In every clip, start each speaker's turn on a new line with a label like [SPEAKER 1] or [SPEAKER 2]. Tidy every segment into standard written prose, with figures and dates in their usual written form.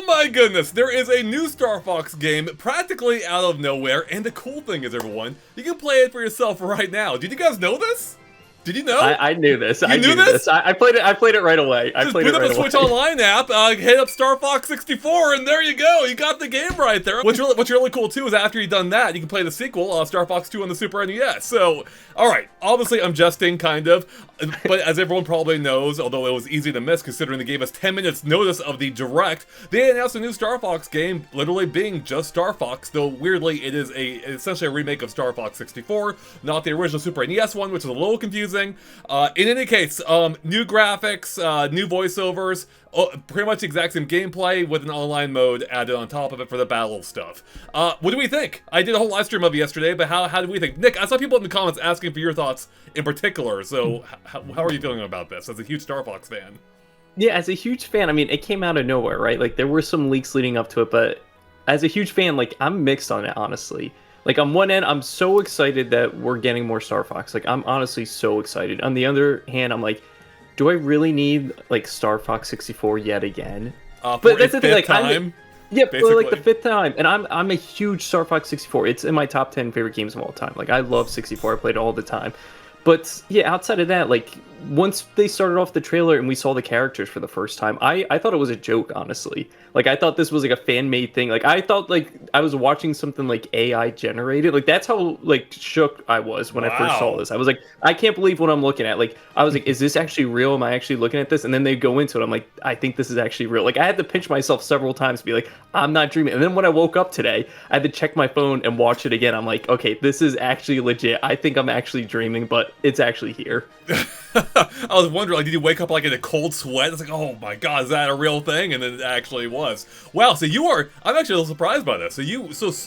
[SPEAKER 1] my goodness, there is a new Star Fox game practically out of nowhere, and the cool thing is, everyone, you can play it for yourself right now. Did you guys know this? Did you know?
[SPEAKER 2] I knew this.
[SPEAKER 1] You knew this?
[SPEAKER 2] I played it. I played it right away.
[SPEAKER 1] Just boot up a Switch Online app, hit up Star Fox 64, and there you go. You got the game right there. What's really cool too is after you've done that, you can play the sequel, Star Fox 2 on the Super NES. So, all right. Obviously, I'm jesting, kind of, but as everyone probably knows, although it was easy to miss considering they gave us 10 minutes notice of the direct, they announced a new Star Fox game, literally being just Star Fox. Though weirdly, it is essentially a remake of Star Fox 64, not the original Super NES one, which is a little confusing. In any case, new graphics, new voiceovers, pretty much the exact same gameplay with an online mode added on top of it for the battle stuff. What do we think? I did a whole live stream of it yesterday, but how do we think? Nick, I saw people in the comments asking for your thoughts in particular, so how are you feeling about this as a huge Star Fox fan?
[SPEAKER 2] Yeah, as a huge fan, I mean, it came out of nowhere, right? Like, there were some leaks leading up to it, but as a huge fan, like, I'm mixed on it, honestly. Like, on one end, I'm so excited that we're getting more Star Fox. Like, I'm honestly so excited. On the other hand, I'm like, do I really need, like, Star Fox 64 yet again?
[SPEAKER 1] But that's the thing, like,
[SPEAKER 2] yeah, for like the 5th time. And I'm a huge Star Fox 64. It's in my top 10 favorite games of all time. Like, I love 64. I played it all the time. But yeah, outside of that, like, once they started off the trailer and we saw the characters for the first time, I thought it was a joke, honestly. Like, I thought this was like a fan-made thing. Like, I thought like I was watching something like AI generated. Like, that's how like shook I was when I first saw this. I was like, I can't believe what I'm looking at. Like, I was like, is this actually real? Am I actually looking at this? And then they go into it. I'm like, I think this is actually real. Like, I had to pinch myself several times to be like, I'm not dreaming. And then when I woke up today, I had to check my phone and watch it again. I'm like, okay, this is actually legit. I think I'm actually dreaming, but it's actually here.
[SPEAKER 1] I was wondering, like, did you wake up like in a cold sweat? It's like, oh my god, is that a real thing? And then it actually was. Wow, so I'm actually a little surprised by this. So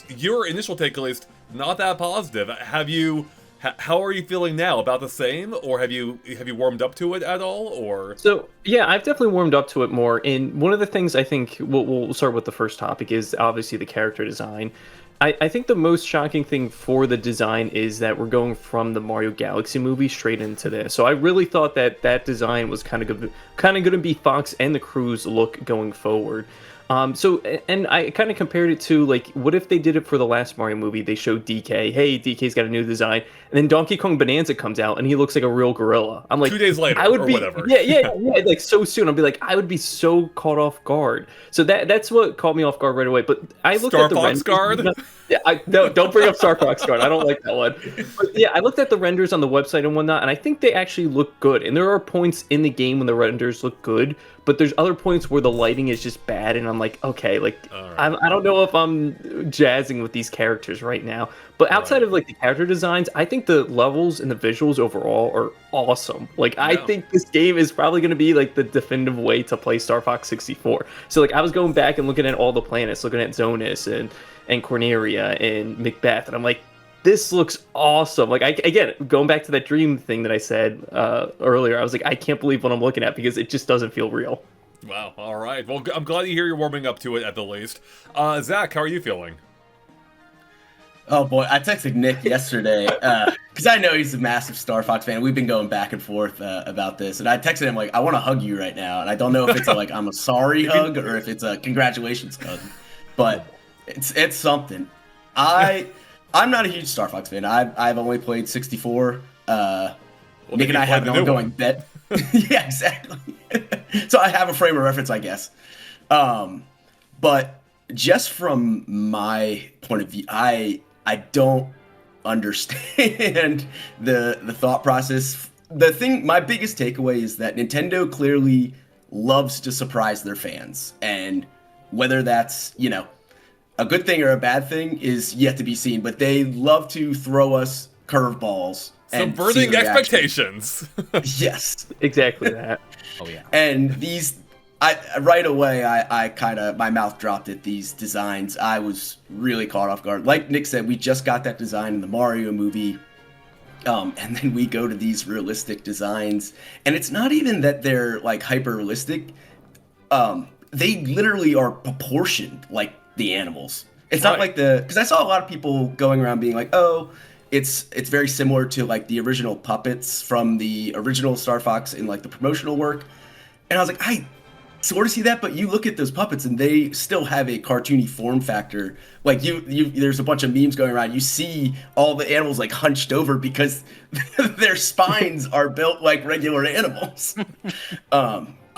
[SPEAKER 1] your initial take, at least, not that positive. How are you feeling now? About the same, or have you warmed up to it at all, or?
[SPEAKER 2] So yeah, I've definitely warmed up to it more. And one of the things I think we'll start with the first topic is obviously the character design. I think the most shocking thing for the design is that we're going from the Mario Galaxy movie straight into this. So I really thought that design was kind of going to be Fox and the crew's look going forward. And I kind of compared it to, like, what if they did it for the last Mario movie? They showed DK, hey, DK's got a new design, and then Donkey Kong Bonanza comes out, and he looks like a real gorilla. I'm like,
[SPEAKER 1] 2 days later,
[SPEAKER 2] or
[SPEAKER 1] whatever.
[SPEAKER 2] Yeah, like, so soon. I'll be like, I would be so caught off guard. So that's what caught me off guard right away. But I looked at the
[SPEAKER 1] Fox guard?
[SPEAKER 2] Yeah, no, don't bring up Star Fox guard. I don't like that one. But yeah, I looked at the renders on the website and whatnot, and I think they actually look good. And there are points in the game when the renders look good, but there's other points where the lighting is just bad, and I'm like, okay, like, right. I don't know if I'm jazzing with these characters right now. But outside of, like, the character designs, I think the levels and the visuals overall are awesome. Like, I think this game is probably going to be, like, the definitive way to play Star Fox 64. So, like, I was going back and looking at all the planets, looking at Zonus and Corneria and Macbeth, and I'm like, this looks awesome. Like, again, going back to that dream thing that I said earlier, I was like, I can't believe what I'm looking at because it just doesn't feel real.
[SPEAKER 1] Wow, all right. Well, I'm glad to hear you're warming up to it at the least. Zach, how are you feeling?
[SPEAKER 3] Oh boy, I texted Nick yesterday because I know he's a massive Star Fox fan. We've been going back and forth about this, and I texted him like, I want to hug you right now, and I don't know if it's like I'm a sorry hug or if it's a congratulations hug, but it's something. I'm not a huge Star Fox fan. I've only played 64. Nick and I have an ongoing bet. Yeah, exactly. So I have a frame of reference, I guess. But just from my point of view, I don't understand the thought process. My biggest takeaway is that Nintendo clearly loves to surprise their fans, and whether that's, a good thing or a bad thing is yet to be seen, but they love to throw us curveballs.
[SPEAKER 1] Subverting expectations.
[SPEAKER 3] Yes.
[SPEAKER 2] Exactly that.
[SPEAKER 1] Oh, yeah.
[SPEAKER 3] And right away, I kind of, my mouth dropped at these designs. I was really caught off guard. Like Nick said, we just got that design in the Mario movie. And then we go to these realistic designs. And it's not even that they're, like, hyper-realistic. They literally are proportioned like the animals. It's not like because I saw a lot of people going around being like, oh, it's very similar to, like, the original puppets from the original Star Fox in, like, the promotional work. And I was like, sort of see that, but you look at those puppets and they still have a cartoony form factor. Like there's a bunch of memes going around. You see all the animals like hunched over because their spines are built like regular animals.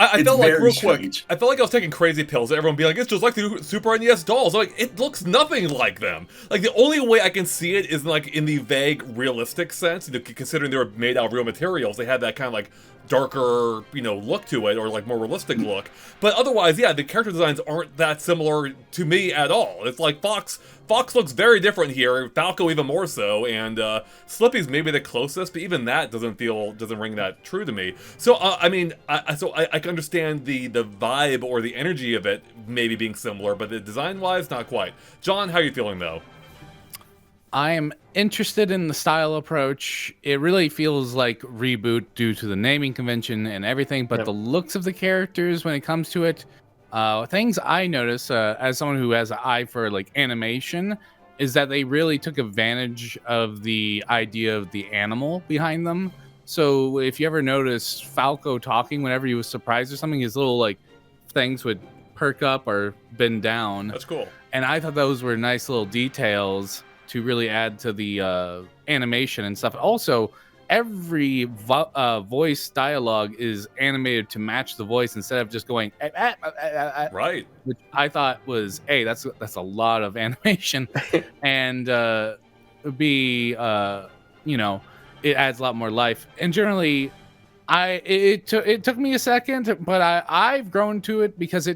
[SPEAKER 1] I felt like, real
[SPEAKER 3] strange.
[SPEAKER 1] quick, I felt like I was taking crazy pills. Everyone be like, it's just like the Super NES dolls. Like, it looks nothing like them. Like, the only way I can see it is, like, in the vague, realistic sense. You know, considering they were made out of real materials, they had that kind of, like, darker, you know, look to it, or, like, more realistic look. But otherwise, yeah, the character designs aren't that similar to me at all. It's like, Fox looks very different here, Falco even more so, and Slippy's maybe the closest, but even that doesn't ring that true to me. So I mean, I can understand the vibe or the energy of it maybe being similar, but the design-wise, not quite. John, how are you feeling though?
[SPEAKER 4] I'm interested in the style approach. It really feels like reboot due to the naming convention and everything, but the looks of the characters when it comes to it, things I notice as someone who has an eye for like animation is that they really took advantage of the idea of the animal behind them. So if you ever notice Falco talking whenever he was surprised or something, his little like things would perk up or bend down.
[SPEAKER 1] That's cool.
[SPEAKER 4] And I thought those were nice little details to really add to the animation and stuff. Also, every voice dialogue is animated to match the voice instead of just going
[SPEAKER 1] right,
[SPEAKER 4] which I thought was that's a lot of animation, and you know, it adds a lot more life. And generally, it took me a second, but I've grown to it because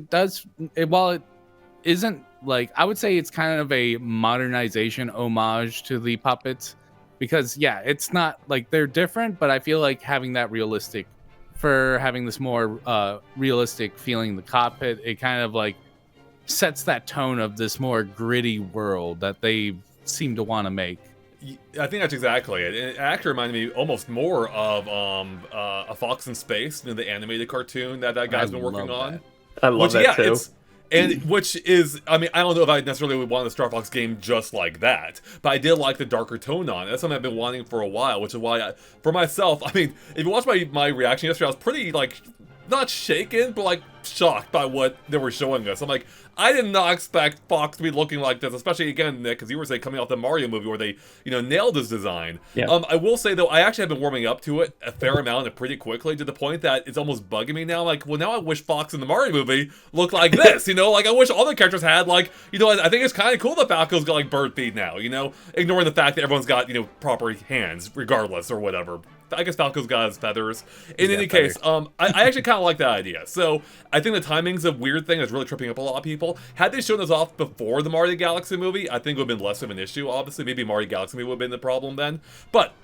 [SPEAKER 4] while it isn't like, I would say it's kind of a modernization homage to the puppets. Because, yeah, it's not like they're different, but I feel like having this more realistic feeling in the cockpit, it kind of like sets that tone of this more gritty world that they seem to want to make.
[SPEAKER 1] I think that's exactly it. It actually reminded me almost more of A Fox in Space, you know, the animated cartoon that guy's been working on.
[SPEAKER 2] I love that too.
[SPEAKER 1] And which is, I mean, I don't know if I necessarily would want a Star Fox game just like that, but I did like the darker tone on it. That's something I've been wanting for a while, which is why, for myself, I mean, if you watch my reaction yesterday, I was pretty, like, not shaken, but, like, shocked by what they were showing us. I'm like, I did not expect Fox to be looking like this, especially, again, Nick, because you were saying coming off the Mario movie where they, you know, nailed his design.
[SPEAKER 2] Yeah.
[SPEAKER 1] I will say, though, I actually have been warming up to it a fair amount and pretty quickly, to the point that it's almost bugging me now. Like, well, now I wish Fox in the Mario movie looked like this, you know? Like, I wish all the characters had, like, you know, I think it's kind of cool that Falco's got, like, bird feet now, you know? Ignoring the fact that everyone's got, you know, proper hands, regardless, or whatever. I guess Falco's got his feathers. In any case, I actually kind of like that idea. So I think the timing's a weird thing that's really tripping up a lot of people. Had they shown us off before the Mario Galaxy movie, I think it would have been less of an issue, obviously. Maybe Mario Galaxy movie would have been the problem then. But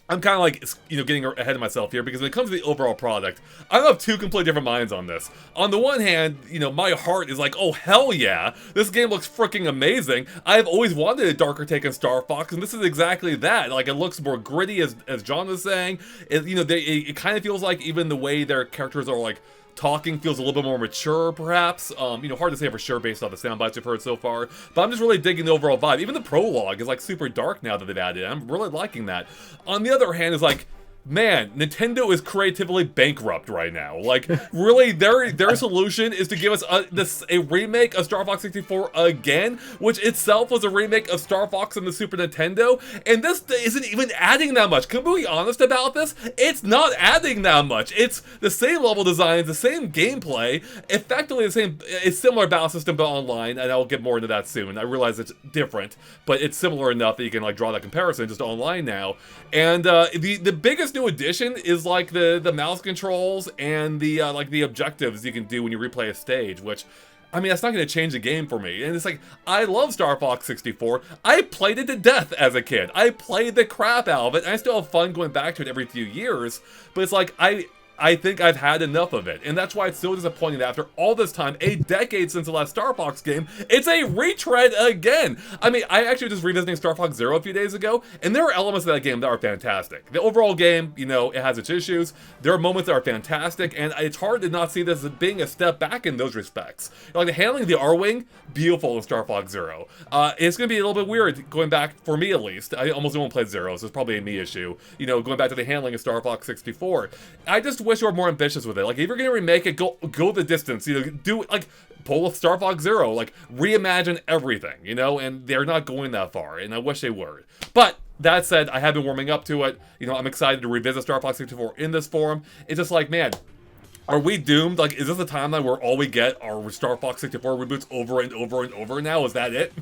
[SPEAKER 1] I'm kind of like, you know, getting ahead of myself here, because when it comes to the overall product, I have two completely different minds on this. On the one hand, you know, my heart is like, oh, hell yeah, this game looks freaking amazing. I've always wanted a darker take on Star Fox, and this is exactly that. Like, it looks more gritty, as John was saying. You know, it kind of feels like even the way their characters are, like, talking feels a little bit more mature, perhaps. You know, hard to say for sure based off the sound bites we've heard so far. But I'm just really digging the overall vibe. Even the prologue is like super dark now that they've added it. I'm really liking that. On the other hand, is like, man, Nintendo is creatively bankrupt right now. Like, really, their solution is to give us a remake of Star Fox 64 again, which itself was a remake of Star Fox on the Super Nintendo, and this isn't even adding that much. Can we be honest about this? It's not adding that much. It's the same level designs, the same gameplay, effectively the same, it's similar battle system but online, and I'll get more into that soon. I realize it's different, but it's similar enough that you can, like, draw that comparison just online now. And the biggest new addition is like the mouse controls and the like the objectives you can do when you replay a stage, which, I mean, that's not going to change the game for me. And it's like, I love Star Fox 64. I played it to death as a kid. I played the crap out of it, and I still have fun going back to it every few years. But it's like, I think I've had enough of it, and that's why it's so disappointing that after all this time, a decade since the last Star Fox game, it's a retread again. I mean, I actually was just revisiting Star Fox Zero a few days ago, and there are elements of that game that are fantastic. The overall game, you know, it has its issues. There are moments that are fantastic, and it's hard to not see this as being a step back in those respects. Like, the handling of the R-Wing, beautiful in Star Fox Zero. It's going to be a little bit weird going back, for me at least. I almost don't play Zero, so it's probably a me issue. You know, going back to the handling of Star Fox 64. I just wish you were more ambitious with it. Like, if you're gonna remake it, go the distance. You know, do like pull with Star Fox Zero, like reimagine everything. You know, and they're not going that far, and I wish they were. But that said, I have been warming up to it. You know, I'm excited to revisit Star Fox 64 in this form. It's just like, man, are we doomed? Like, is this a timeline where all we get are Star Fox 64 reboots over and over and over now? Is that it?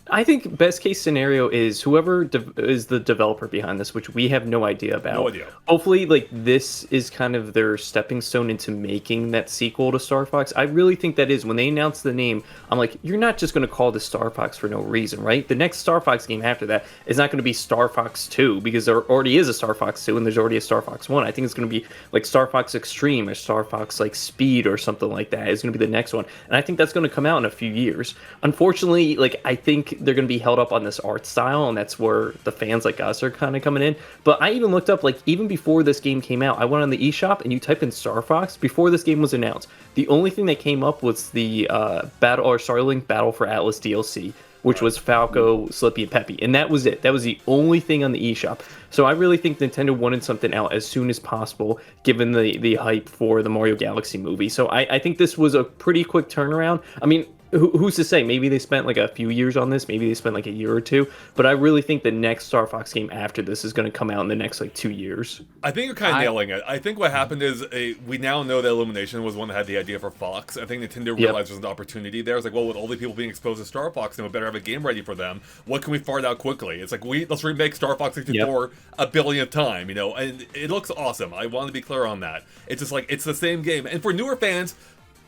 [SPEAKER 2] I think best case scenario is whoever is the developer behind this, which we have no idea about.
[SPEAKER 1] No idea.
[SPEAKER 2] Hopefully, like, this is kind of their stepping stone into making that sequel to Star Fox. I really think that is. When they announced the name, I'm like, you're not just going to call this Star Fox for no reason, right? The next Star Fox game after that is not going to be Star Fox 2, because there already is a Star Fox 2 and there's already a Star Fox 1. I think it's going to be like Star Fox Extreme or Star Fox like Speed or something like that. It's going to be the next one. And I think that's going to come out in a few years. Unfortunately, like, I think they're going to be held up on this art style, and that's where the fans like us are kind of coming in. But I even looked up, like, even before this game came out, I went on the eShop and you type in Star Fox before this game was announced. The only thing that came up was the Starlink Battle for Atlas DLC, which was Falco, Slippy, and Peppy, and that was it. That was the only thing on the eShop. So I really think Nintendo wanted something out as soon as possible, given the hype for the Mario Galaxy movie. So I think this was a pretty quick turnaround. I mean, who's to say? Maybe they spent like a few years on this. Maybe they spent like a year or two. But I really think the next Star Fox game after this is going to come out in the next like 2 years.
[SPEAKER 1] I think you're kind of nailing it. I think what happened is we now know that Illumination was one that had the idea for Fox. I think Nintendo realized there's an opportunity there. It's like, well, with all the people being exposed to Star Fox, then we better have a game ready for them. What can we fart out quickly? It's like, let's remake Star Fox 64 a billionth time, you know, and it looks awesome. I want to be clear on that. It's just like, it's the same game. And for newer fans,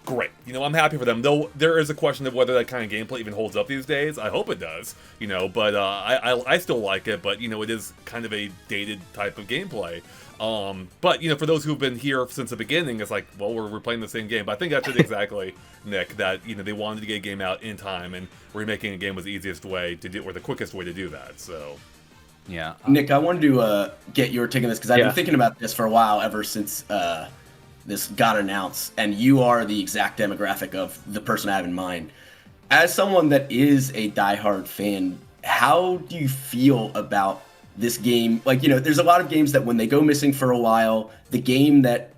[SPEAKER 1] great. You know, I'm happy for them. Though there is a question of whether that kind of gameplay even holds up these days. I hope it does, you know, but I still like it, but, you know, it is kind of a dated type of gameplay. But, you know, for those who've been here since the beginning, it's like, well, we're playing the same game. But I think that's it exactly, Nick, that, you know, they wanted to get a game out in time, and remaking a game was the easiest way to do, or the quickest way to do that, so...
[SPEAKER 4] Yeah.
[SPEAKER 3] Nick, I wanted to get your take on this, because I've been thinking about this for a while, ever since this got announced, and you are the exact demographic of the person I have in mind. As someone that is a diehard fan, how do you feel about this game? Like, you know, there's a lot of games that when they go missing for a while, the game that,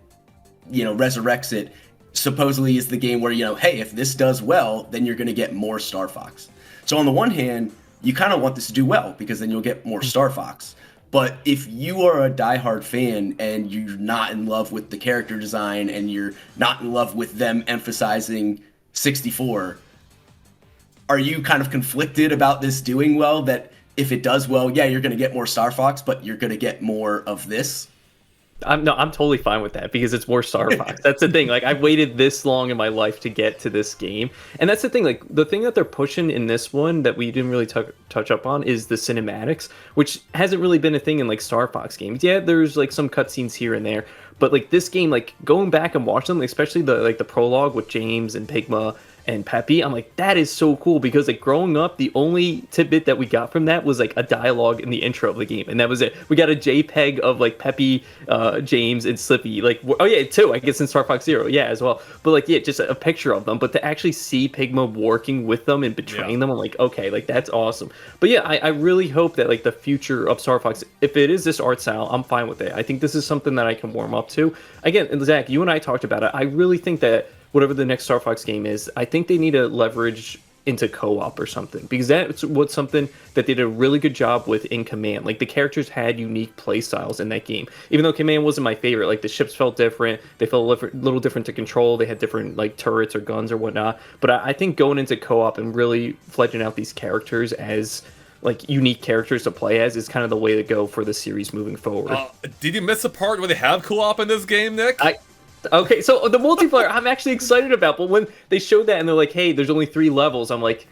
[SPEAKER 3] you know, resurrects it supposedly is the game where, you know, hey, if this does well, then you're going to get more Star Fox. So on the one hand, you kind of want this to do well, because then you'll get more Star Fox. But if you are a diehard fan and you're not in love with the character design and you're not in love with them emphasizing 64, are you kind of conflicted about this doing well? That if it does well, yeah, you're going to get more Star Fox, but you're going to get more of this?
[SPEAKER 2] I'm totally fine with that, because it's more Star Fox. That's the thing. Like, I've waited this long in my life to get to this game, and that's the thing. Like, the thing that they're pushing in this one that we didn't really touch up on is the cinematics, which hasn't really been a thing in like Star Fox games. Yeah, there's like some cutscenes here and there, but like this game, like going back and watching them, especially the prologue with James and Pigma and Peppy, I'm like, that is so cool, because like growing up, the only tidbit that we got from that was like a dialogue in the intro of the game, and that was it. We got a JPEG of like Peppy, James, and Slippy. Like, oh yeah, too, I guess in Star Fox Zero, yeah, as well. But like, yeah, just a picture of them. But to actually see Pigma working with them and betraying them, I'm like, okay, like that's awesome. But yeah, I really hope that like the future of Star Fox, if it is this art style, I'm fine with it. I think this is something that I can warm up to. Again, Zach, you and I talked about it. I really think that whatever the next Star Fox game is, I think they need to leverage into co-op or something, because that's what's something that they did a really good job with in Command. Like, the characters had unique play styles in that game, even though Command wasn't my favorite. Like, the ships felt different, they felt a little different to control, they had different like turrets or guns or whatnot. But I think going into co-op and really fledging out these characters as like unique characters to play as is kind of the way to go for the series moving forward.
[SPEAKER 1] Did you miss the part where they have co-op in this game, Nick?
[SPEAKER 2] Okay, so the multiplayer I'm actually excited about, but when they showed that and they're like, hey, there's only 3 levels, I'm like,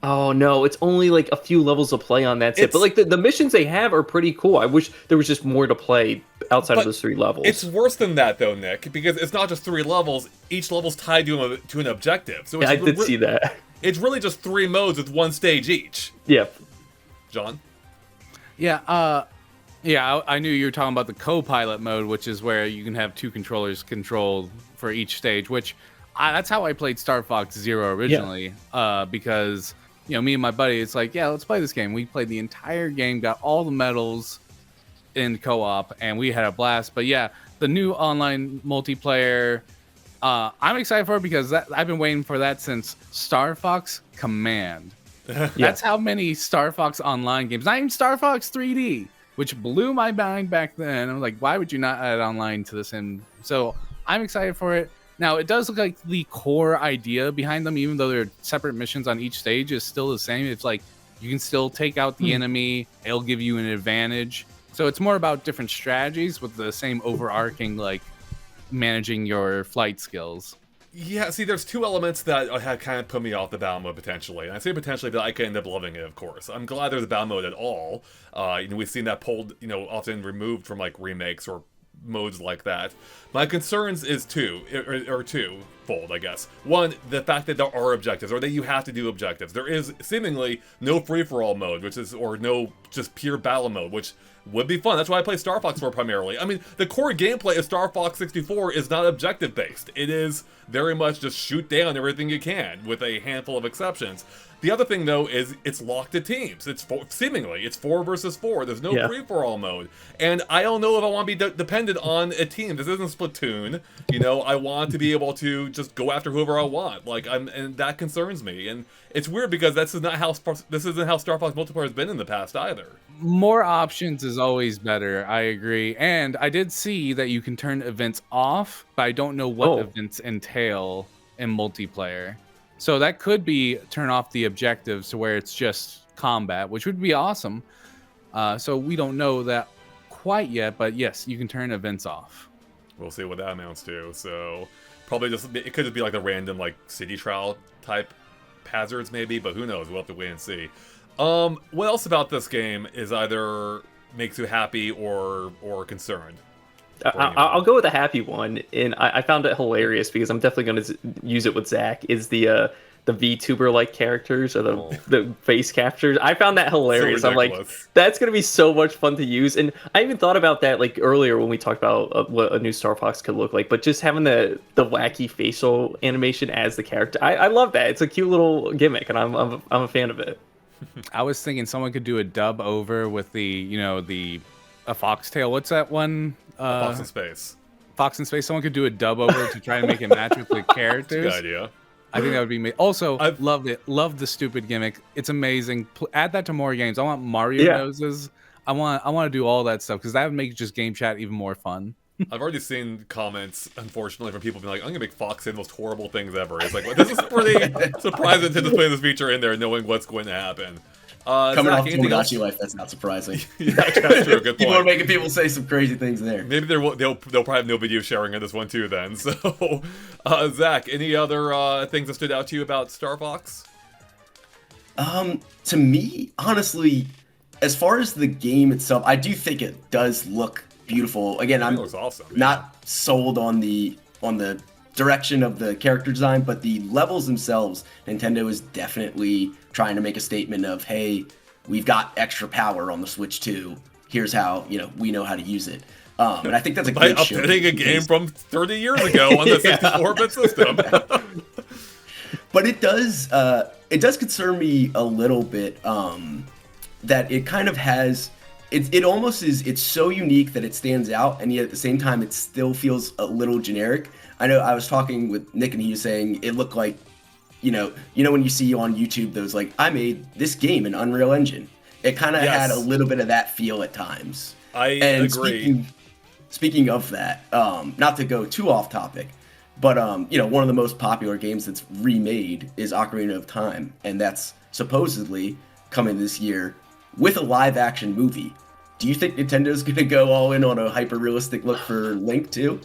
[SPEAKER 2] oh no, it's only like a few levels to play on, that's it. But like the missions they have are pretty cool. I wish there was just more to play outside of those 3 levels.
[SPEAKER 1] It's worse than that though, Nick, because it's not just 3 levels, each level's tied to an objective. So it's
[SPEAKER 2] I did see that.
[SPEAKER 1] It's really just 3 modes with 1 stage each.
[SPEAKER 2] Yeah.
[SPEAKER 1] John?
[SPEAKER 4] Yeah, yeah, I knew you were talking about the co-pilot mode, which is where you can have 2 controllers control for each stage, which that's how I played Star Fox Zero originally, because, you know, me and my buddy, it's like, yeah, let's play this game. We played the entire game, got all the medals, in co-op, and we had a blast. But yeah, the new online multiplayer, I'm excited for it because I've been waiting for that since Star Fox Command. That's how many Star Fox online games, not even Star Fox 3D, which blew my mind back then. I'm like, why would you not add online to this? And so I'm excited for it. Now, it does look like the core idea behind them, even though they're separate missions on each stage, is still the same. It's like you can still take out the enemy. It'll give you an advantage. So it's more about different strategies with the same overarching, like, managing your flight skills.
[SPEAKER 1] Yeah, see, there's two elements that had kind of put me off the battle mode potentially. And I say potentially that I could end up loving it, of course. I'm glad there's a battle mode at all. We've seen that pulled, often removed from, like, remakes or modes like that. My concerns is twofold, I guess. One, the fact that there are objectives, or that you have to do objectives. There is seemingly no free-for-all mode, or no just pure battle mode, which would be fun. That's why I play Star Fox 4 primarily. I mean, the core gameplay of Star Fox 64 is not objective-based. It is very much just shoot down everything you can, with a handful of exceptions. The other thing, though, is it's locked to teams. Seemingly, it's 4 versus 4. There's no free-for-all mode. And I don't know if I want to be dependent on a team. This isn't Splatoon. I want to be able to just go after whoever I want. And that concerns me. And it's weird because this isn't how Star Fox multiplayer has been in the past either.
[SPEAKER 4] More options is always better. I agree. And I did see that you can turn events off, but I don't know what events entail in multiplayer. So that could be turn off the objectives to where it's just combat, which would be awesome. So we don't know that quite yet, but yes, you can turn events off.
[SPEAKER 1] We'll see what that amounts to. So probably it could just be like the random city trial type hazards maybe, but who knows? We'll have to wait and see. What else about this game is either makes you happy or concerned?
[SPEAKER 2] I'll go with a happy one, and I found it hilarious because I'm definitely going to use it with Zach. Is the VTuber like characters or the face captures? I found that hilarious. I'm like, that's going to be so much fun to use, and I even thought about that earlier when we talked about what a new Star Fox could look like. But just having the wacky facial animation as the character, I love that. It's a cute little gimmick, and I'm a fan of it.
[SPEAKER 4] I was thinking someone could do a dub over with a foxtail. What's that one?
[SPEAKER 1] Fox in Space.
[SPEAKER 4] Fox in Space. Someone could do a dub over to try and make it match with the characters.
[SPEAKER 1] That's a good idea.
[SPEAKER 4] I think that would be also, I loved it. Loved the stupid gimmick. It's amazing. Add that to more games. I want Mario noses. I want to do all that stuff because that would make just game chat even more fun.
[SPEAKER 1] I've already seen comments, unfortunately, from people being like, I'm going to make Fox say the most horrible things ever. It's like, well, this is pretty surprising to just put this feature in there knowing what's going to happen.
[SPEAKER 3] Coming off Tomodachi Life, that's not surprising.
[SPEAKER 1] Yeah, that's true. Good point.
[SPEAKER 3] People are making people say some crazy things there.
[SPEAKER 1] Maybe they'll probably have no video sharing on this one too then. So, Zach, any other things that stood out to you about Star Fox?
[SPEAKER 3] To me, honestly, as far as the game itself, I do think it does look beautiful. Again, I'm
[SPEAKER 1] awesome,
[SPEAKER 3] not sold on the direction of the character design, but the levels themselves, Nintendo is definitely trying to make a statement of, hey, we've got extra power on the Switch 2. Here's how, we know how to use it. And I think that's a good show.
[SPEAKER 1] By updating a game from 30 years ago on the 64-bit system.
[SPEAKER 3] But it does concern me a little bit that it kind of has... It almost is, it's so unique that it stands out, and yet at the same time it still feels a little generic. I know I was talking with Nick and he was saying it looked like, when you see on YouTube those I made this game in Unreal Engine. It kind of had a little bit of that feel at times.
[SPEAKER 1] I agree.
[SPEAKER 3] Speaking of that, not to go too off topic, but one of the most popular games that's remade is Ocarina of Time, and that's supposedly coming this year with a live action movie. Do you think Nintendo's going to go all in on a hyper-realistic look for Link too?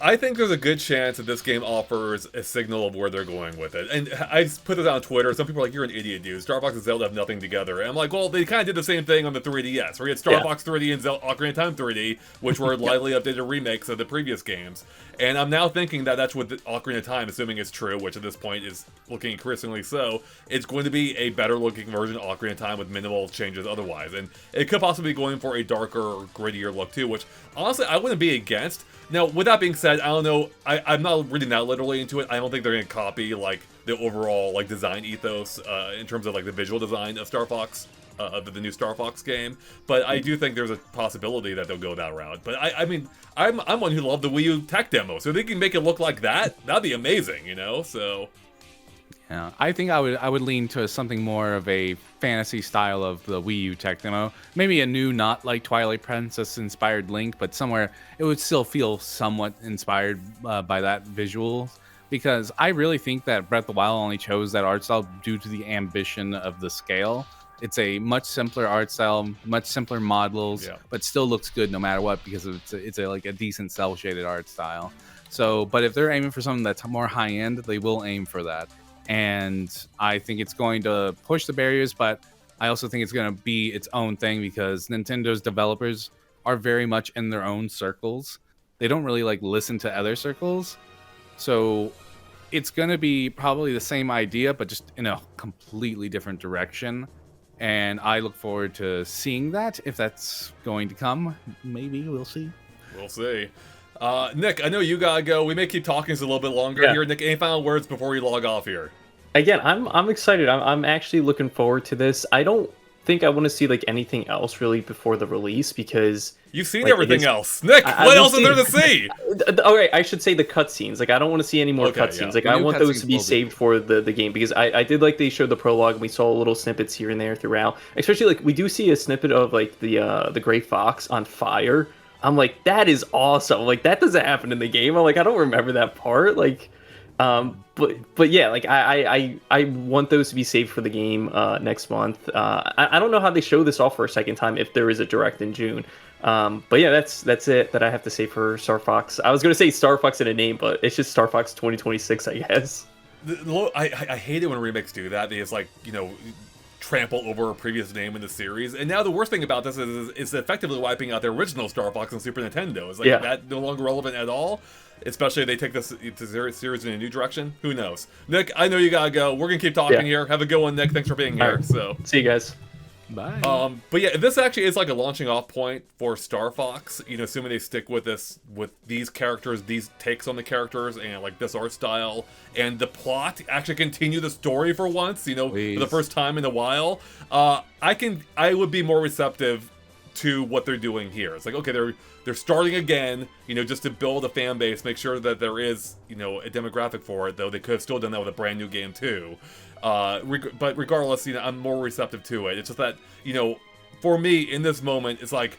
[SPEAKER 1] I think there's a good chance that this game offers a signal of where they're going with it. And I put this on Twitter. Some people are like, you're an idiot, dude. Star Fox and Zelda have nothing together. And I'm like, well, they kind of did the same thing on the 3DS, where you had Star Fox 3D and Ocarina of Time 3D, which were lightly updated remakes of the previous games. And I'm now thinking that that's what the Ocarina of Time, assuming it's true, which at this point is looking increasingly so, it's going to be a better-looking version of Ocarina of Time with minimal changes otherwise. And it could possibly be going for a darker, grittier look, too, which, honestly, I wouldn't be against. Now, with that being said, I don't know, I'm not reading that literally into it. I don't think they're going to copy, the overall, design ethos in terms of, the visual design of Star Fox of the new Star Fox game. But I do think there's a possibility that they'll go that route. But I mean, I'm one who loved the Wii U tech demo, so if they can make it look like that, that'd be amazing, you know. So
[SPEAKER 4] yeah, I think I would lean to something more of a fantasy style of the Wii U tech demo. Maybe a new, not like Twilight Princess inspired Link, but somewhere it would still feel somewhat inspired by that visual. Because I really think that Breath of the Wild only chose that art style due to the ambition of the scale. It's a much simpler art style, much simpler models, but still looks good no matter what because it's like a decent cell shaded art style. So, but if they're aiming for something that's more high end, they will aim for that. And I think it's going to push the barriers, but I also think it's going to be its own thing because Nintendo's developers are very much in their own circles. They don't really like listen to other circles. So it's going to be probably the same idea, but just in a completely different direction. And I look forward to seeing that. If that's going to come, maybe we'll see.
[SPEAKER 1] We'll see. Nick, I know you gotta go. We may keep talking just a little bit longer here. Nick, any final words before we log off here?
[SPEAKER 2] Again, I'm excited. I'm actually looking forward to this. I don't think I want to see like anything else really before the release because
[SPEAKER 1] you've seen like, everything else. Nick, what else is there to see?
[SPEAKER 2] Okay, I should say the cutscenes. Like I don't want to see any more cutscenes. Yeah. Like I want those to be saved for the game because I did like they showed the prologue and we saw little snippets here and there throughout. Especially like we do see a snippet of like the gray fox on fire. I'm like, that is awesome. Like that doesn't happen in the game. I'm like, I don't remember that part. Like but yeah, like I want those to be saved for the game next month. I don't know how they show this off for a second time if there is a direct in June. But yeah, that's it that I have to say for Star Fox. I was gonna say Star Fox in a name, but it's just Star Fox 2026, I guess.
[SPEAKER 1] I hate it when remakes do that. It's like, you know, trample over a previous name in the series. And now the worst thing about this is it's effectively wiping out the original Star Fox on Super Nintendo. It's like that no longer relevant at all. Especially if they take this series in a new direction. Who knows? Nick, I know you gotta go. We're gonna keep talking here. Have a good one, Nick. Thanks for being here.
[SPEAKER 2] Right.
[SPEAKER 1] So
[SPEAKER 2] see you guys.
[SPEAKER 4] Bye.
[SPEAKER 1] But yeah, this actually is like a launching off point for Star Fox. You know, assuming they stick with this, with these characters, these takes on the characters, and like this art style and the plot. Actually, continue the story for once. You know, for the first time in a while. I would be more receptive to what they're doing here. It's like, okay, they're starting again, you know, just to build a fan base, make sure that there is, you know, a demographic for it, though they could have still done that with a brand new game too. But regardless, you know, I'm more receptive to it. It's just that, you know, for me in this moment, it's like,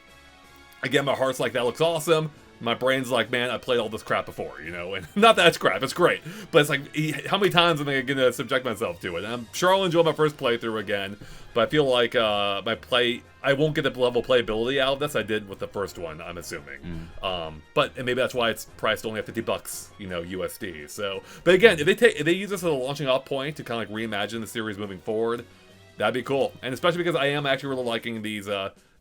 [SPEAKER 1] again, my heart's like, that looks awesome. My brain's like, man, I played all this crap before, you know, and not that it's crap, it's great. But it's like, how many times am I going to subject myself to it? And I'm sure I'll enjoy my first playthrough again, but I feel like I won't get the level of playability out of this I did with the first one, I'm assuming. But and maybe that's why it's priced only at $50, you know, USD. So, but again, if they use this as a launching off point to kind of like reimagine the series moving forward, that'd be cool. And especially because I am actually really liking these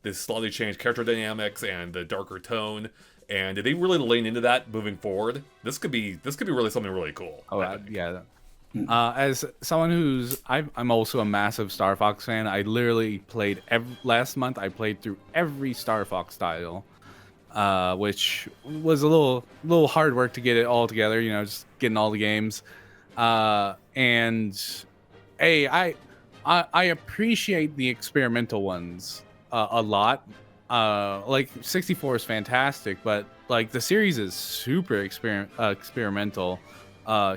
[SPEAKER 1] this slightly changed character dynamics and the darker tone. And if they really lean into that moving forward, this could be really something really cool.
[SPEAKER 4] Oh yeah. As someone I'm also a massive Star Fox fan. I literally played last month. I played through every Star Fox title, which was a little hard work to get it all together. You know, just getting all the games. And hey, I appreciate the experimental ones a lot. Like 64 is fantastic, but like the series is super experimental.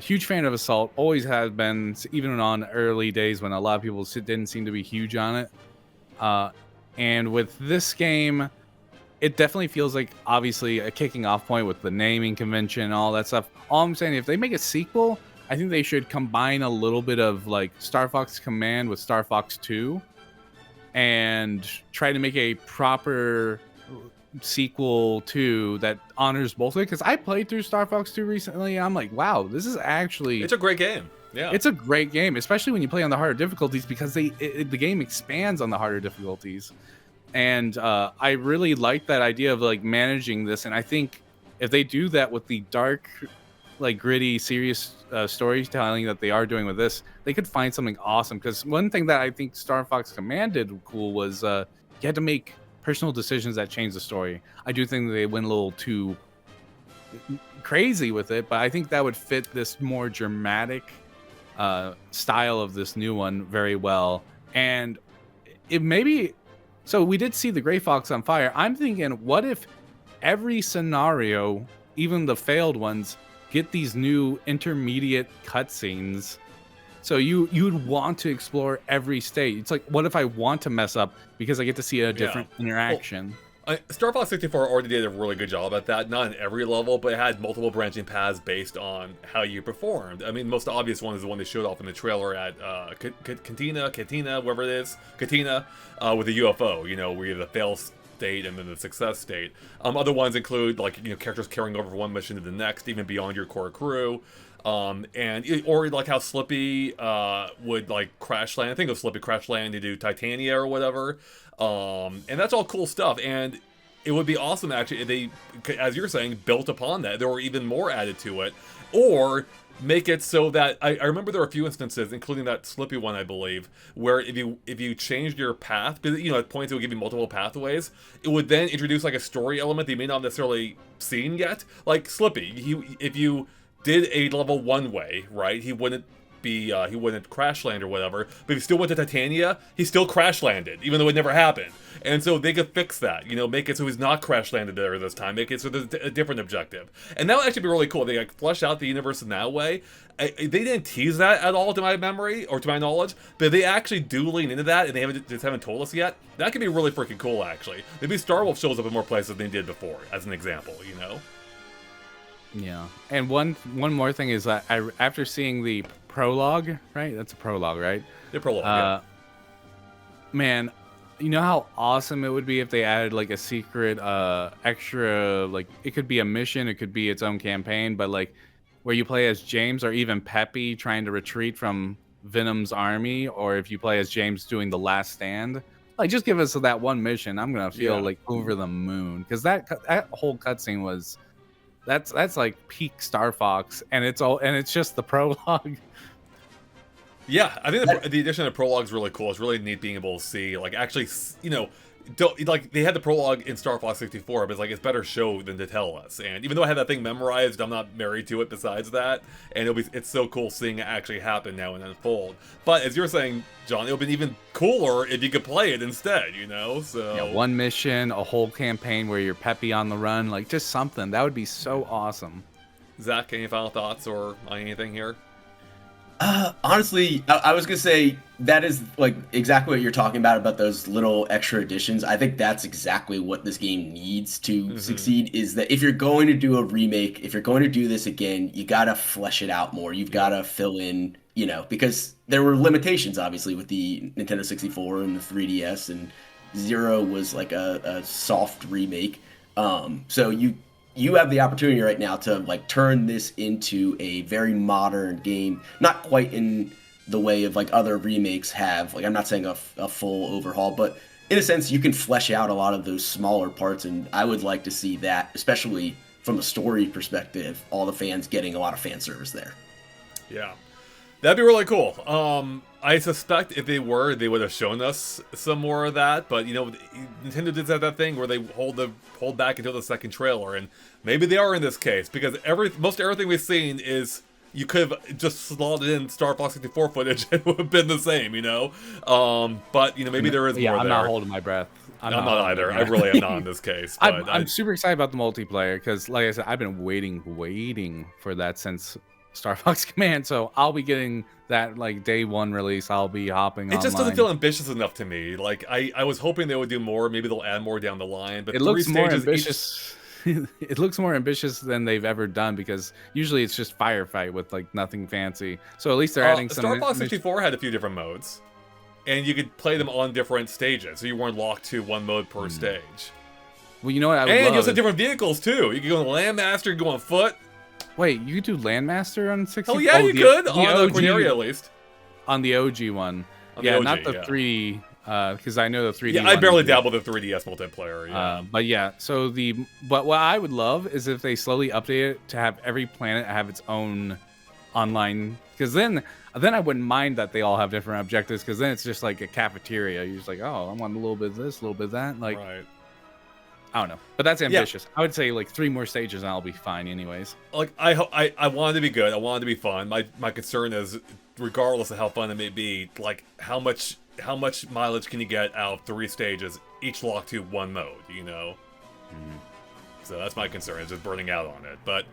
[SPEAKER 4] Huge fan of Assault, always has been, even on early days when a lot of people didn't seem to be huge on it. And with this game, it definitely feels like obviously a kicking off point with the naming convention and all that stuff. All I'm saying, if they make a sequel, I think they should combine a little bit of like Star Fox Command with Star Fox 2 and try to make a proper sequel to that honors both of it. Because I played through Star Fox 2 recently, and I'm like, wow, this is actually...
[SPEAKER 1] It's a great game. Yeah.
[SPEAKER 4] It's a great game, especially when you play on the harder difficulties, because the game expands on the harder difficulties. And I really like that idea of like managing this, and I think if they do that with the dark, like gritty, serious storytelling that they are doing with this, they could find something awesome. Because one thing that I think Star Fox Command did cool was you had to make personal decisions that change the story. I do think they went a little too crazy with it, but I think that would fit this more dramatic style of this new one very well. And it maybe. So we did see the Gray Fox on fire. I'm thinking, what if every scenario, even the failed ones, get these new intermediate cutscenes? So you'd want to explore every state. It's like, what if I want to mess up because I get to see a different interaction?
[SPEAKER 1] Star Fox 64 already did a really good job at that. Not in every level, but it had multiple branching paths based on how you performed. I mean, the most obvious one is the one they showed off in the trailer at Katina, wherever it is, Katina, with the UFO. You know, where you have the fail state and then the success state. Other ones include, like, you know, characters carrying over from one mission to the next, even beyond your core crew. Or like how Slippy would like crash land. I think it was Slippy crash land to do Titania or whatever. And that's all cool stuff. And it would be awesome actually if they, as you're saying, built upon that. There were even more added to it, or make it so that I remember there were a few instances, including that Slippy one, I believe, where if you changed your path, because you know at points it would give you multiple pathways, it would then introduce like a story element that you may not have necessarily seen yet. Like Slippy, if you did a level one way, right? He wouldn't crash land or whatever, but if he still went to Titania, he still crash landed, even though it never happened. And so they could fix that, you know, make it so he's not crash landed there this time, make it so there's a different objective. And that would actually be really cool. They like flesh out the universe in that way. They didn't tease that at all to my memory, or to my knowledge, but if they actually do lean into that, and they haven't told us yet, that could be really freaking cool, actually. Maybe Starwolf shows up in more places than he did before, as an example, you know?
[SPEAKER 4] Yeah, and one more thing is that after seeing the prologue, right? That's a prologue, right?
[SPEAKER 1] The prologue, yeah.
[SPEAKER 4] Man, you know how awesome it would be if they added like a secret, extra, like it could be a mission, it could be its own campaign, but like where you play as James or even Peppy trying to retreat from Venom's army, or if you play as James doing the last stand. Like, just give us that one mission. I'm gonna feel like over the moon, because that whole cutscene was. That's like peak Star Fox, and it's just the prologue.
[SPEAKER 1] Yeah, I think the addition of prologue is really cool. It's really neat being able to see, like, actually, you know, like they had the prologue in Star Fox 64, but it's like it's better show than to tell us. And even though I had that thing memorized, I'm not married to it. Besides that, and it's so cool seeing it actually happen now and unfold. But as you're saying, John, it would have been even cooler if you could play it instead. You know, so
[SPEAKER 4] yeah, one mission, a whole campaign where you're Peppy on the run, like just something that would be so awesome.
[SPEAKER 1] Zach, any final thoughts or anything here?
[SPEAKER 3] Honestly, I was gonna say that is like exactly what you're talking about those little extra additions. I think that's exactly what this game needs to succeed, is that if you're going to do a remake, if you're going to do this again, you gotta flesh it out more. You've gotta fill in, you know, because there were limitations obviously with the Nintendo 64 and the 3DS, and Zero was like a soft remake. So you have the opportunity right now to like turn this into a very modern game, not quite in the way of like other remakes have. Like, I'm not saying a full overhaul, but in a sense you can flesh out a lot of those smaller parts, and I would like to see that, especially from a story perspective, all the fans getting a lot of fan service there.
[SPEAKER 1] Yeah, that'd be really cool. I suspect if they would have shown us some more of that. But you know, Nintendo did that thing where they hold back until the second trailer, and maybe they are in this case, because most everything we've seen is you could have just slotted in Star Fox 64 footage and it would have been the same, you know. But you know, maybe there is more there.
[SPEAKER 4] I'm not holding my breath.
[SPEAKER 1] I'm not either. I really am not in this case. But
[SPEAKER 4] I'm super excited about the multiplayer because, like I said, I've been waiting for that since Star Fox Command, so I'll be getting that like day one release. I'll be hopping online.
[SPEAKER 1] It just doesn't feel ambitious enough to me. Like I was hoping they would do more. Maybe they'll add more down the line. But
[SPEAKER 4] it looks more ambitious. It looks more ambitious than they've ever done, because usually it's just firefight with like nothing fancy. So at least they're adding some.
[SPEAKER 1] Star Fox 64 had a few different modes, and you could play them on different stages, so you weren't locked to one mode per stage.
[SPEAKER 4] Well, you know what?
[SPEAKER 1] And you also had different vehicles too. You could go on Landmaster, you could go on foot.
[SPEAKER 4] Wait, you could do Landmaster on 64?
[SPEAKER 1] Oh yeah, you could on Corneria at least.
[SPEAKER 4] On the OG one, not the 3. Because I know the 3D.
[SPEAKER 1] Yeah, I barely dabble with the 3DS multiplayer. Yeah.
[SPEAKER 4] But yeah, but what I would love is if they slowly update it to have every planet have its own online. Because then I wouldn't mind that they all have different objectives. Because then it's just like a cafeteria. You're just like, oh, I want a little bit of this, a little bit of that. Like,
[SPEAKER 1] right.
[SPEAKER 4] I don't know, but that's ambitious. Yeah. I would say like 3 more stages and I'll be fine, anyways.
[SPEAKER 1] Like I want it to be good. I want it to be fun. My concern is, regardless of how fun it may be, like how much how much mileage can you get out of 3 stages, each locked to 1 mode, you know? So that's my concern, is just burning out on it. But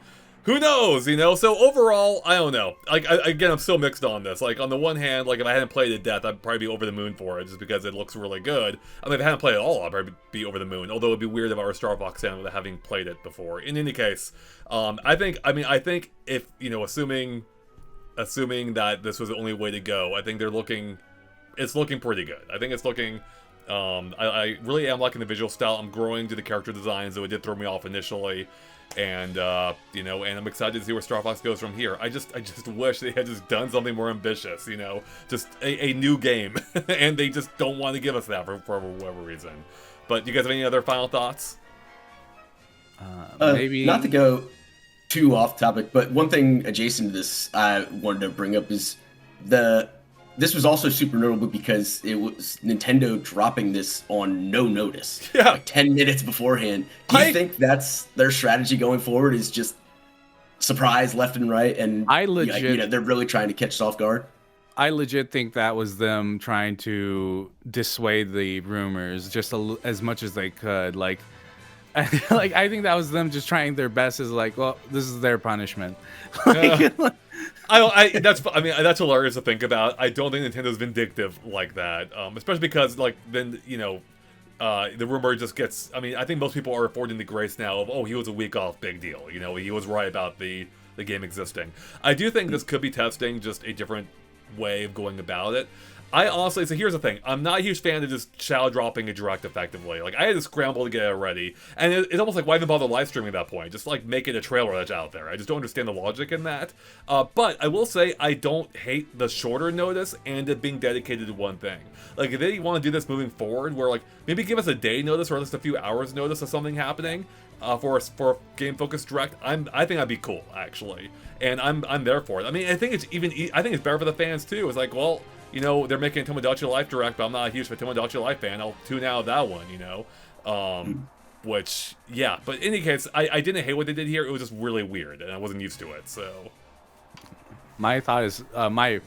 [SPEAKER 1] who knows, you know? So overall, I don't know. Like, again, I'm still mixed on this. Like, on the one hand, like, if I hadn't played it to death, I'd probably be over the moon for it, just because it looks really good. I mean, if I hadn't played it at all, I'd probably be over the moon. Although it'd be weird if I were a Star Fox fan without having played it before. In any case, I think if, you know, assuming that this was the only way to go, I think it's looking pretty good. I think it's looking, I really am liking the visual style. I'm growing to the character designs, though it did throw me off initially. And, you know, and I'm excited to see where Star Fox goes from here. I just wish they had just done something more ambitious, you know? Just a new game. And they just don't want to give us that for whatever reason. But do you guys have any other final thoughts?
[SPEAKER 4] Maybe...
[SPEAKER 3] Not to go too off topic, but one thing adjacent to this I wanted to bring up is this was also super notable because it was Nintendo dropping this on no notice.
[SPEAKER 1] Yeah.
[SPEAKER 3] Like 10 minutes beforehand. Do you think that's their strategy going forward, is just surprise left and right, and you know, they're really trying to catch us off guard?
[SPEAKER 4] I legit think that was them trying to dissuade the rumors just as much as they could. Like I think that was them just trying their best, as like, well, this is their punishment.
[SPEAKER 1] That's hilarious to think about. I don't think Nintendo's vindictive like that, especially because, like, then, you know, the rumor just gets. I mean, I think most people are affording the grace now of, oh, he was a week off, big deal. You know, he was right about the game existing. I do think this could be testing just a different way of going about it. I honestly, so here's the thing, I'm not a huge fan of just shadow dropping a direct effectively. Like, I had to scramble to get it ready, and it's almost like, why even bother live streaming at that point? Just, like, make it a trailer that's out there. I just don't understand the logic in that. But I will say, I don't hate the shorter notice and it being dedicated to one thing. Like, if they want to do this moving forward, where, like, maybe give us a day notice or at least a few hours notice of something happening, for game focused direct, I think that'd be cool, actually. And I'm there for it. I mean, I think it's better for the fans too. It's like, well, you know, they're making a Tomodachi Life direct, but I'm not a huge Tomodachi Life fan. I'll tune out of that one, you know? Which, yeah. But in any case, I didn't hate what they did here. It was just really weird, and I wasn't used to it, so...
[SPEAKER 4] My thought is, my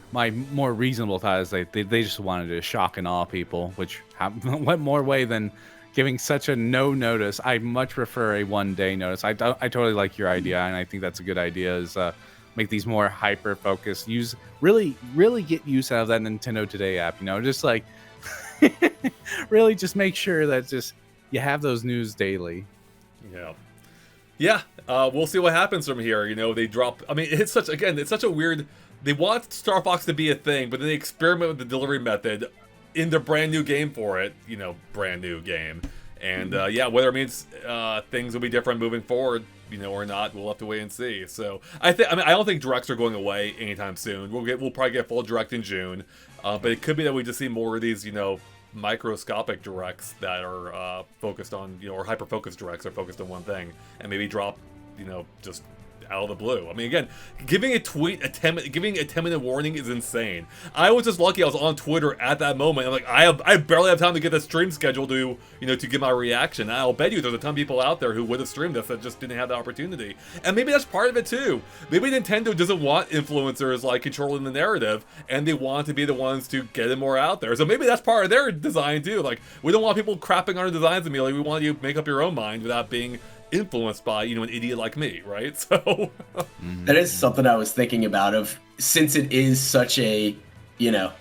[SPEAKER 4] more reasonable thought is they just wanted to shock and awe people, which what more way than giving such a no notice. I much prefer a 1 day notice. I totally like your idea, and I think that's a good idea, is make these more hyper focused. Really get use out of that Nintendo Today app, you know, just like really just make sure that just you have those news daily.
[SPEAKER 1] Yeah, we'll see what happens from here. You know, they drop, I mean, it's such a weird, they want Star Fox to be a thing, but then they experiment with the delivery method in their brand new game for it, you know, brand new game. And yeah, whether it means things will be different moving forward, you know, or not, we'll have to wait and see. So I don't think directs are going away anytime soon. We'll probably get full direct in June, but it could be that we just see more of these, you know, microscopic directs that are focused on, you know, or hyper focused directs are focused on one thing, and maybe drop, you know, just out of the blue. I mean, again, giving a 10-minute warning is insane. I was just lucky I was on Twitter at that moment. I'm like, I barely have time to get the stream scheduled to, you know, to give my reaction. I'll bet you there's a ton of people out there who would have streamed this that just didn't have the opportunity. And maybe that's part of it too. Maybe Nintendo doesn't want influencers like controlling the narrative, and they want to be the ones to get it more out there. So maybe that's part of their design too. Like, we don't want people crapping on our designs immediately. We want you to make up your own mind without being influenced by, you know, an idiot like me, right? So
[SPEAKER 3] that is something I was thinking about, of since it is such a, you know,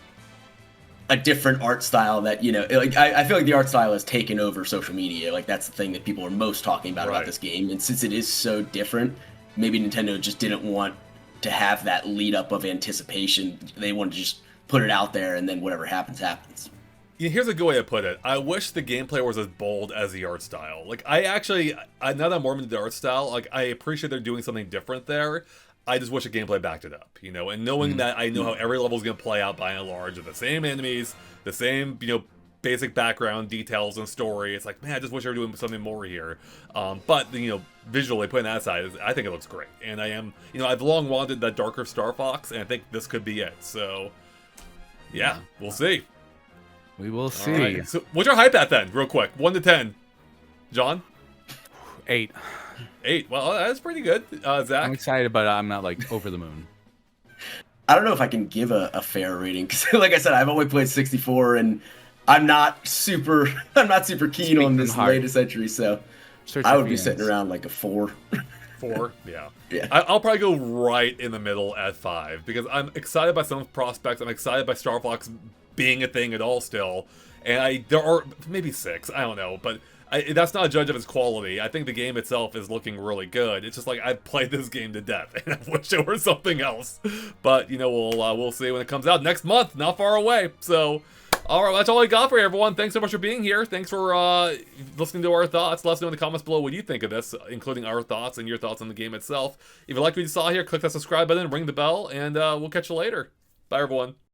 [SPEAKER 3] a different art style that, you know, like I feel like the art style has taken over social media. Like, that's the thing that people are most talking about this game. And since it is so different, maybe Nintendo just didn't want to have that lead up of anticipation. They wanted to just put it out there, and then whatever happens, happens.
[SPEAKER 1] Yeah, here's a good way to put it. I wish the gameplay was as bold as the art style. Like, now that I'm more into the art style, like, I appreciate they're doing something different there. I just wish the gameplay backed it up, you know? And knowing that I know how every level is going to play out by and large, with the same enemies, the same, you know, basic background details and story. It's like, man, I just wish they were doing something more here. But, you know, visually, putting that aside, I think it looks great. And you know, I've long wanted that darker Star Fox, and I think this could be it. So, yeah, we'll see.
[SPEAKER 4] We will see.
[SPEAKER 1] Right. So, what's your hype at then, real quick? 1 to 10. John?
[SPEAKER 4] 8.
[SPEAKER 1] 8. Well, that's pretty good. Zach?
[SPEAKER 4] I'm excited, but I'm not, like, over the moon.
[SPEAKER 3] I don't know if I can give a fair rating because, like I said, I've only played 64, and I'm not super keen on this latest entry. So I would be sitting around like a 4.
[SPEAKER 1] 4, yeah.
[SPEAKER 3] Yeah.
[SPEAKER 1] I'll probably go right in the middle at 5 because I'm excited by some of the prospects. I'm excited by Star Fox being a thing at all still, and there are maybe 6. I don't know, but that's not a judge of its quality. I think the game itself is looking really good. It's just like I've played this game to death, and I wish it were something else. But you know, we'll see when it comes out next month. Not far away. So, all right, that's all I got for you, everyone. Thanks so much for being here. Thanks for listening to our thoughts. Let us know in the comments below what you think of this, including our thoughts and your thoughts on the game itself. If you like what you saw here, click that subscribe button, ring the bell, and we'll catch you later. Bye, everyone.